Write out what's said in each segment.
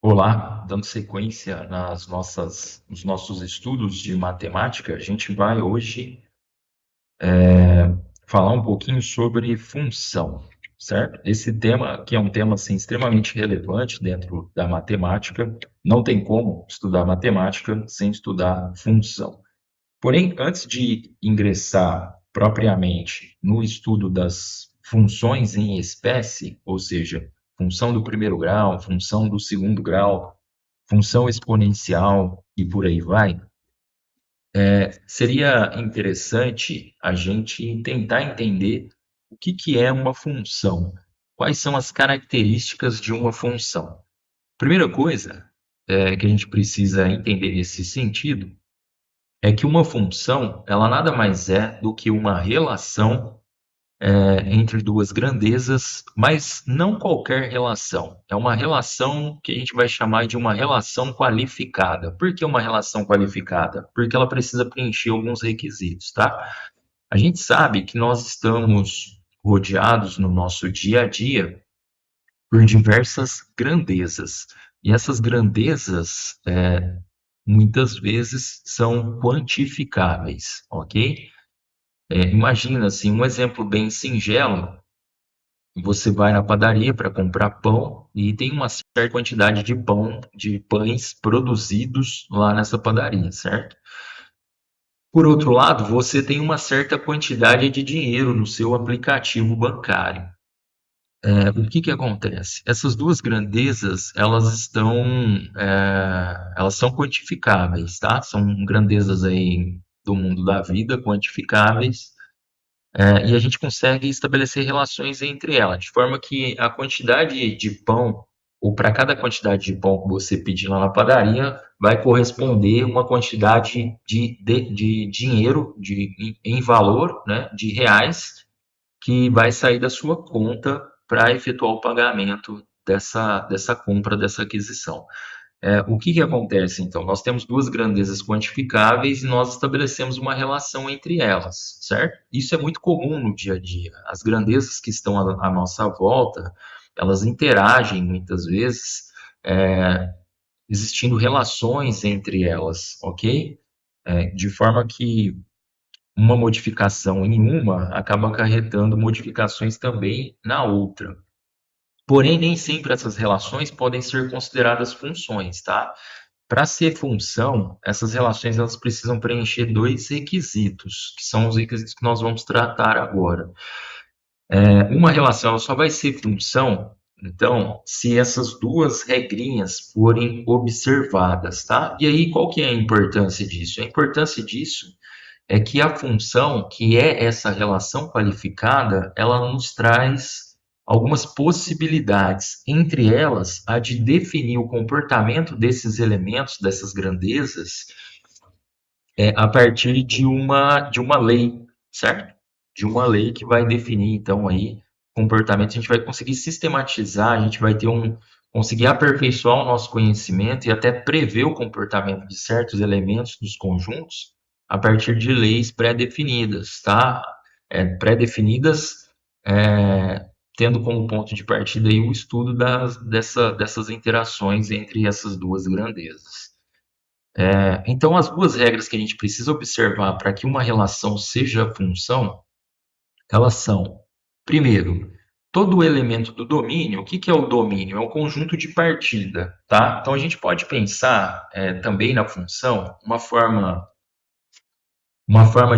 Olá, dando sequência nos nossos estudos de matemática, a gente vai hoje falar um pouquinho sobre função, certo? Esse tema, que é um tema assim, extremamente relevante dentro da matemática, não tem como estudar matemática sem estudar função. Porém, antes de ingressar propriamente no estudo das funções em espécie, ou seja, função do primeiro grau, função do segundo grau, função exponencial e por aí vai, seria interessante a gente tentar entender o que é uma função, quais são as características de uma função. Primeira coisa que a gente precisa entender nesse sentido é que uma função, ela nada mais é do que uma relação entre duas grandezas, mas não qualquer relação. É uma relação que a gente vai chamar de uma relação qualificada. Por que uma relação qualificada? Porque ela precisa preencher alguns requisitos, tá? A gente sabe que nós estamos rodeados no nosso dia a dia por diversas grandezas. E essas grandezas, muitas vezes, são quantificáveis, ok? Imagina assim, um exemplo bem singelo. Você vai na padaria para comprar pão e tem uma certa quantidade de pão, de pães produzidos lá nessa padaria, certo? Por outro lado, você tem uma certa quantidade de dinheiro no seu aplicativo bancário. O que que acontece? Essas duas grandezas, elas são quantificáveis, tá? São grandezas aí do mundo da vida, quantificáveis. E a gente consegue estabelecer relações entre elas, de forma que a quantidade de pão, ou para cada quantidade de pão que você pedir lá na padaria, vai corresponder uma quantidade de dinheiro em valor, né, de reais, que vai sair da sua conta para efetuar o pagamento dessa compra, dessa aquisição. O que que acontece então? Nós temos duas grandezas quantificáveis e nós estabelecemos uma relação entre elas, certo? Isso é muito comum no dia a dia. As grandezas que estão à nossa volta, elas interagem muitas vezes, é, existindo relações entre elas, ok? De forma que uma modificação em uma acaba acarretando modificações também na outra. Porém, nem sempre essas relações podem ser consideradas funções, tá? Para ser função, essas relações elas precisam preencher dois requisitos, que são os requisitos que nós vamos tratar agora. Uma relação ela só vai ser função, então, se essas duas regrinhas forem observadas, tá? E aí, qual que é a importância disso? A importância disso é que a função, que é essa relação qualificada, ela nos traz algumas possibilidades, entre elas a de definir o comportamento desses elementos, dessas grandezas, a partir de uma lei, certo? De uma lei que vai definir, então, aí, comportamento. A gente vai conseguir sistematizar, a gente vai conseguir aperfeiçoar o nosso conhecimento e até prever o comportamento de certos elementos dos conjuntos a partir de leis pré-definidas, tá? Pré-definidas, é, tendo como ponto de partida aí o estudo dessas interações entre essas duas grandezas. Então, as duas regras que a gente precisa observar para que uma relação seja função, elas são, primeiro, todo elemento do domínio. O que que é o domínio? É um conjunto de partida, tá? Então, a gente pode pensar também na função, uma forma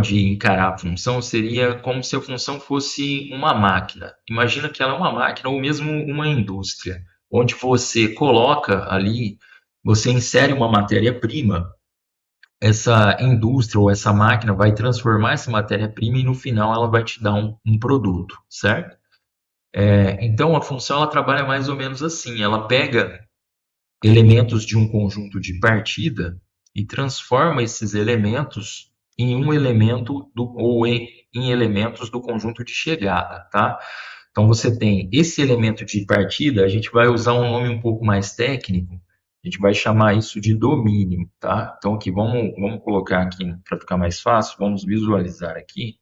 de encarar a função seria como se a função fosse uma máquina. Imagina que ela é uma máquina ou mesmo uma indústria, onde você coloca ali, você insere uma matéria-prima, essa indústria ou essa máquina vai transformar essa matéria-prima e no final ela vai te dar um produto, certo? Então a função ela trabalha mais ou menos assim, ela pega elementos de um conjunto de partida e transforma esses elementos em um elemento ou em elementos do conjunto de chegada, tá? Então você tem esse elemento de partida, a gente vai usar um nome um pouco mais técnico, a gente vai chamar isso de domínio, tá? Então aqui vamos colocar aqui para ficar mais fácil, vamos visualizar aqui.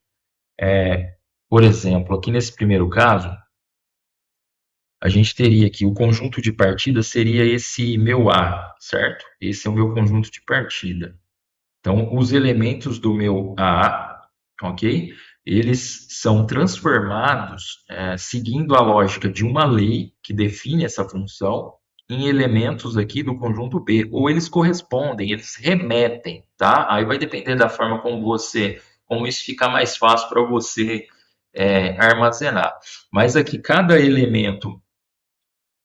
Por exemplo, aqui nesse primeiro caso, a gente teria aqui o conjunto de partida seria esse meu A, certo? Esse é o meu conjunto de partida. Então, os elementos do meu A, ok? Eles são transformados seguindo a lógica de uma lei que define essa função em elementos aqui do conjunto B, ou eles correspondem, eles remetem, tá? Aí vai depender da forma como isso fica mais fácil para você armazenar. Mas aqui, cada elemento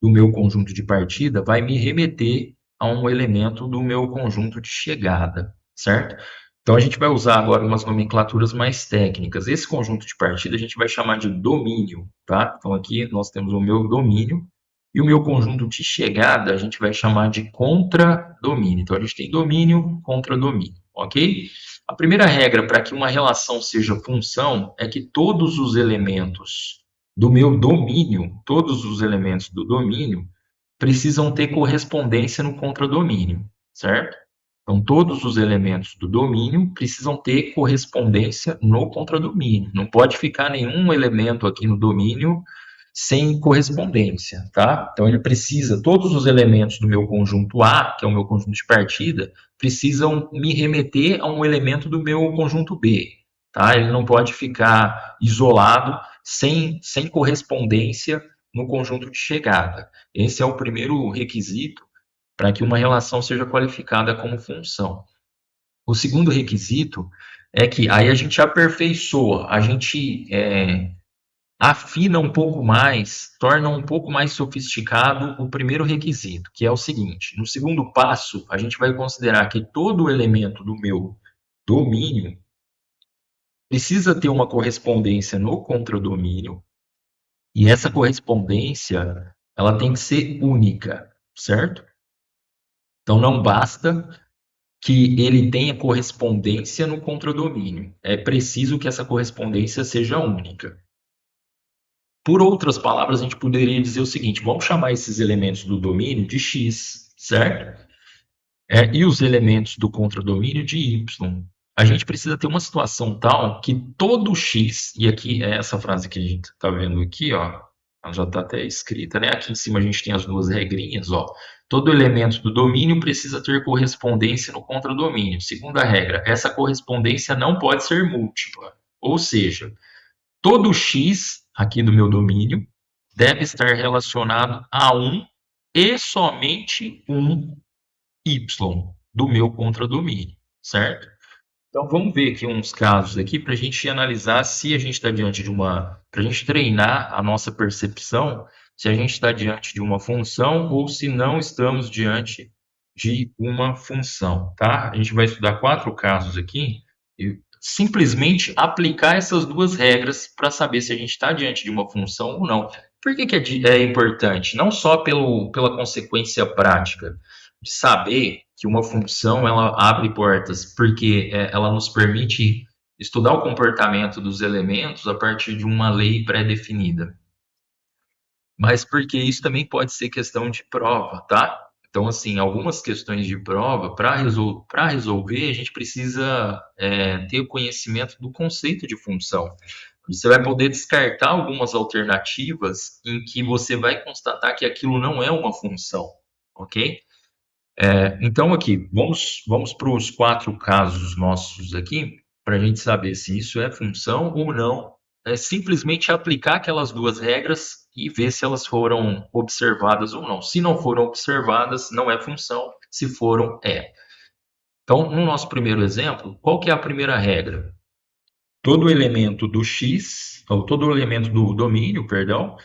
do meu conjunto de partida vai me remeter a um elemento do meu conjunto de chegada, certo? Então a gente vai usar agora umas nomenclaturas mais técnicas. Esse conjunto de partida a gente vai chamar de domínio, tá? Então aqui nós temos o meu domínio e o meu conjunto de chegada a gente vai chamar de contradomínio. Então a gente tem domínio, contradomínio, ok? A primeira regra para que uma relação seja função é que todos os elementos do meu domínio, todos os elementos do domínio precisam ter correspondência no contradomínio, certo? Então, todos os elementos do domínio precisam ter correspondência no contradomínio. Não pode ficar nenhum elemento aqui no domínio sem correspondência, tá? Então, ele precisa, todos os elementos do meu conjunto A, que é o meu conjunto de partida, precisam me remeter a um elemento do meu conjunto B, tá? Ele não pode ficar isolado, sem correspondência no conjunto de chegada. Esse é o primeiro requisito para que uma relação seja qualificada como função. O segundo requisito é que aí a gente aperfeiçoa, a gente afina um pouco mais, torna um pouco mais sofisticado o primeiro requisito, que é o seguinte: no segundo passo, a gente vai considerar que todo elemento do meu domínio precisa ter uma correspondência no contradomínio, e essa correspondência ela tem que ser única, certo? Então não basta que ele tenha correspondência no contradomínio. É preciso que essa correspondência seja única. Por outras palavras, a gente poderia dizer o seguinte: vamos chamar esses elementos do domínio de X, certo? E os elementos do contradomínio de Y. A gente precisa ter uma situação tal que todo X, e aqui é essa frase que a gente está vendo aqui, ó, ela já está até escrita, né? Aqui em cima a gente tem as duas regrinhas, ó. Todo elemento do domínio precisa ter correspondência no contradomínio. Segunda regra, essa correspondência não pode ser múltipla. Ou seja, todo X aqui do meu domínio deve estar relacionado a um e somente um Y do meu contradomínio, certo? Então vamos ver aqui uns casos aqui para a gente analisar se a gente está diante de uma, para a gente treinar a nossa percepção, se a gente está diante de uma função ou se não estamos diante de uma função, tá? A gente vai estudar 4 casos aqui e simplesmente aplicar essas duas regras para saber se a gente está diante de uma função ou não. Por que é importante? Não só pela consequência prática de saber que uma função ela abre portas, porque ela nos permite estudar o comportamento dos elementos a partir de uma lei pré-definida. Mas porque isso também pode ser questão de prova, tá? Então, assim, algumas questões de prova, para resolver, a gente precisa ter o conhecimento do conceito de função. Você vai poder descartar algumas alternativas em que você vai constatar que aquilo não é uma função, ok? Então, aqui, vamos para os 4 casos nossos aqui, para a gente saber se isso é função ou não. É simplesmente aplicar aquelas duas regras e ver se elas foram observadas ou não. Se não foram observadas, não é função. Se foram, é. Então, no nosso primeiro exemplo, qual que é a primeira regra? Todo elemento do X, ou todo elemento do domínio, perdão,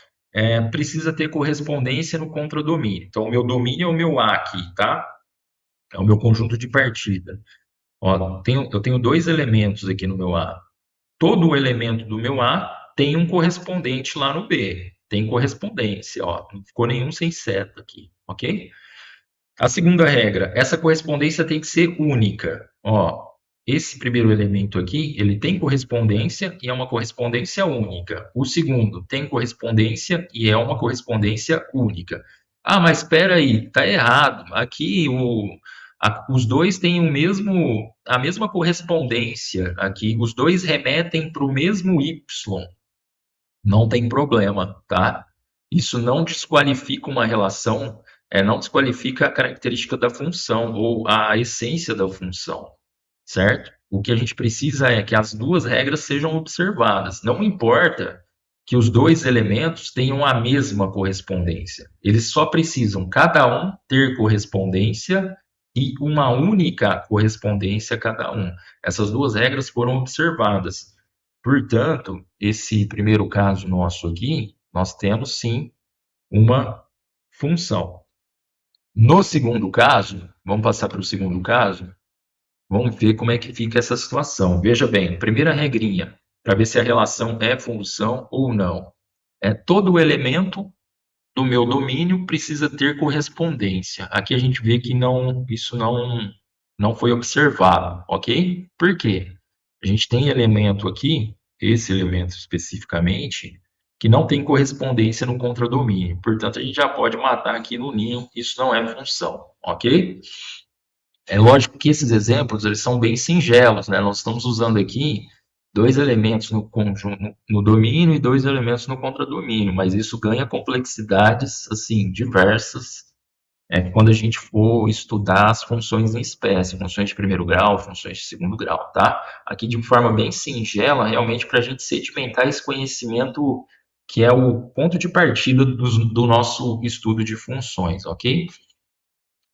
precisa ter correspondência no contradomínio. Então, o meu domínio é o meu A aqui, tá? É o meu conjunto de partida. Ó, eu tenho 2 elementos aqui no meu A. Todo elemento do meu A tem um correspondente lá no B. Tem correspondência, ó. Não ficou nenhum sem seta aqui, ok? A segunda regra, essa correspondência tem que ser única. Ó, esse primeiro elemento aqui, ele tem correspondência e é uma correspondência única. O segundo tem correspondência e é uma correspondência única. Ah, mas espera aí, tá errado. Aqui os dois têm a mesma correspondência. Aqui os dois remetem para o mesmo Y. Não tem problema, tá? Isso não desqualifica uma relação, não desqualifica a característica da função ou a essência da função, certo? O que a gente precisa é que as duas regras sejam observadas. Não importa que os dois elementos tenham a mesma correspondência. Eles só precisam, cada um, ter correspondência e uma única correspondência a cada um. Essas duas regras foram observadas. Portanto, esse primeiro caso nosso aqui, nós temos sim uma função. No segundo caso, vamos passar para o segundo caso, vamos ver como é que fica essa situação. Veja bem, primeira regrinha, para ver se a relação é função ou não. Todo elemento do meu domínio precisa ter correspondência. Aqui a gente vê que isso não foi observado, ok? Por quê? A gente tem elemento aqui, esse elemento especificamente, que não tem correspondência no contradomínio. Portanto, a gente já pode matar aqui no ninho, isso não é função, ok? É lógico que esses exemplos eles são bem singelos, né? Nós estamos usando aqui dois elementos no conjunto, no domínio e dois elementos no contradomínio, mas isso ganha complexidades assim diversas quando a gente for estudar as funções em espécie, funções de primeiro grau, funções de segundo grau, tá? Aqui de forma bem singela, realmente para a gente sedimentar esse conhecimento que é o ponto de partida do nosso estudo de funções, ok?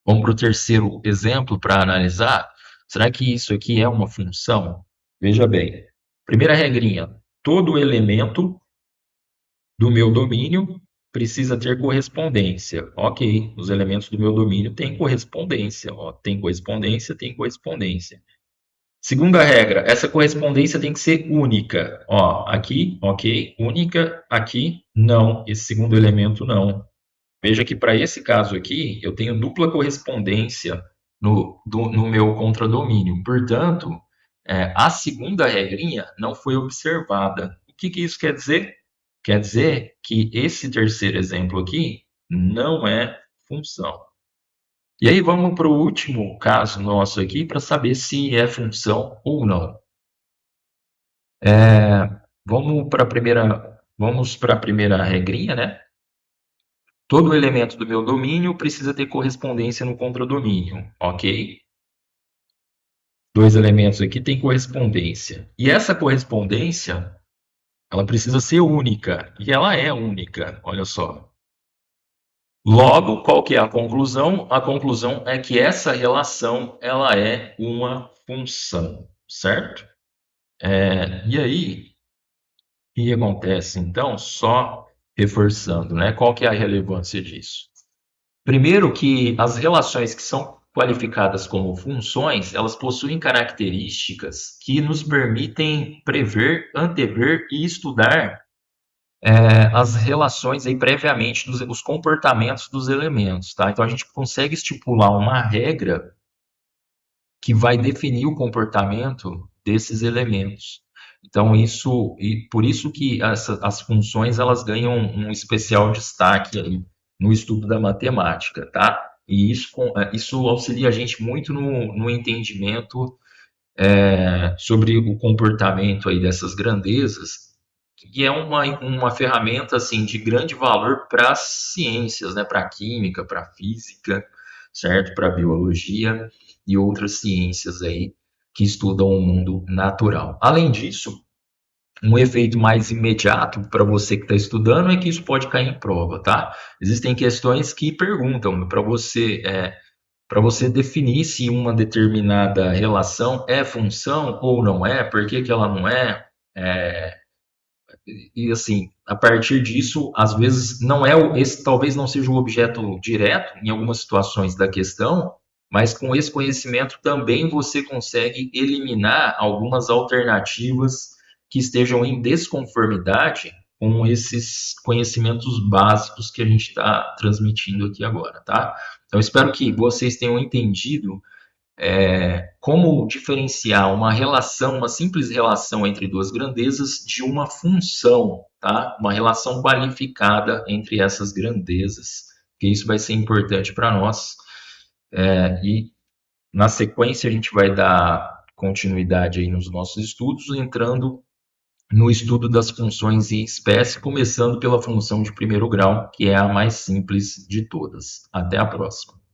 Vamos para o terceiro exemplo para analisar. Será que isso aqui é uma função? Veja bem. Primeira regrinha: todo elemento do meu domínio precisa ter correspondência. Ok, os elementos do meu domínio têm correspondência. Ó, tem correspondência, tem correspondência. Segunda regra: essa correspondência tem que ser única. Ó, aqui, ok, única, aqui, não. Esse segundo elemento, não. Veja que para esse caso aqui, eu tenho dupla correspondência no meu contradomínio. Portanto, a segunda regrinha não foi observada. O que isso quer dizer? Quer dizer que esse terceiro exemplo aqui não é função. E aí vamos para o último caso nosso aqui para saber se é função ou não. Vamos para a primeira regrinha, né? Todo elemento do meu domínio precisa ter correspondência no contradomínio, ok? Dois elementos aqui têm correspondência. E essa correspondência, ela precisa ser única. E ela é única, olha só. Logo, qual que é a conclusão? A conclusão é que essa relação, ela é uma função, certo? E aí, o que acontece, então? Só reforçando, né? Qual que é a relevância disso? Primeiro que as relações que são qualificadas como funções, elas possuem características que nos permitem prever, antever e estudar as relações aí previamente, os comportamentos dos elementos, tá? Então a gente consegue estipular uma regra que vai definir o comportamento desses elementos. Então e por isso que as funções elas ganham um especial destaque aí no estudo da matemática, tá? E isso auxilia a gente muito no entendimento sobre o comportamento aí dessas grandezas, que é uma ferramenta assim de grande valor para as ciências, né? Para a química, para a física, certo? Para a biologia e outras ciências aí que estudam o mundo natural. Além disso, um efeito mais imediato para você que está estudando é que isso pode cair em prova, tá? Existem questões que perguntam para você definir se uma determinada relação é função ou não é, por que que ela não é, e assim, a partir disso, às vezes não é esse talvez não seja o objeto direto em algumas situações da questão, mas com esse conhecimento também você consegue eliminar algumas alternativas que estejam em desconformidade com esses conhecimentos básicos que a gente está transmitindo aqui agora, tá? Então, espero que vocês tenham entendido como diferenciar uma relação, uma simples relação entre duas grandezas de uma função, tá? Uma relação qualificada entre essas grandezas, que isso vai ser importante para nós. E na sequência a gente vai dar continuidade aí nos nossos estudos, entrando no estudo das funções em espécie, começando pela função de primeiro grau, que é a mais simples de todas. Até a próxima.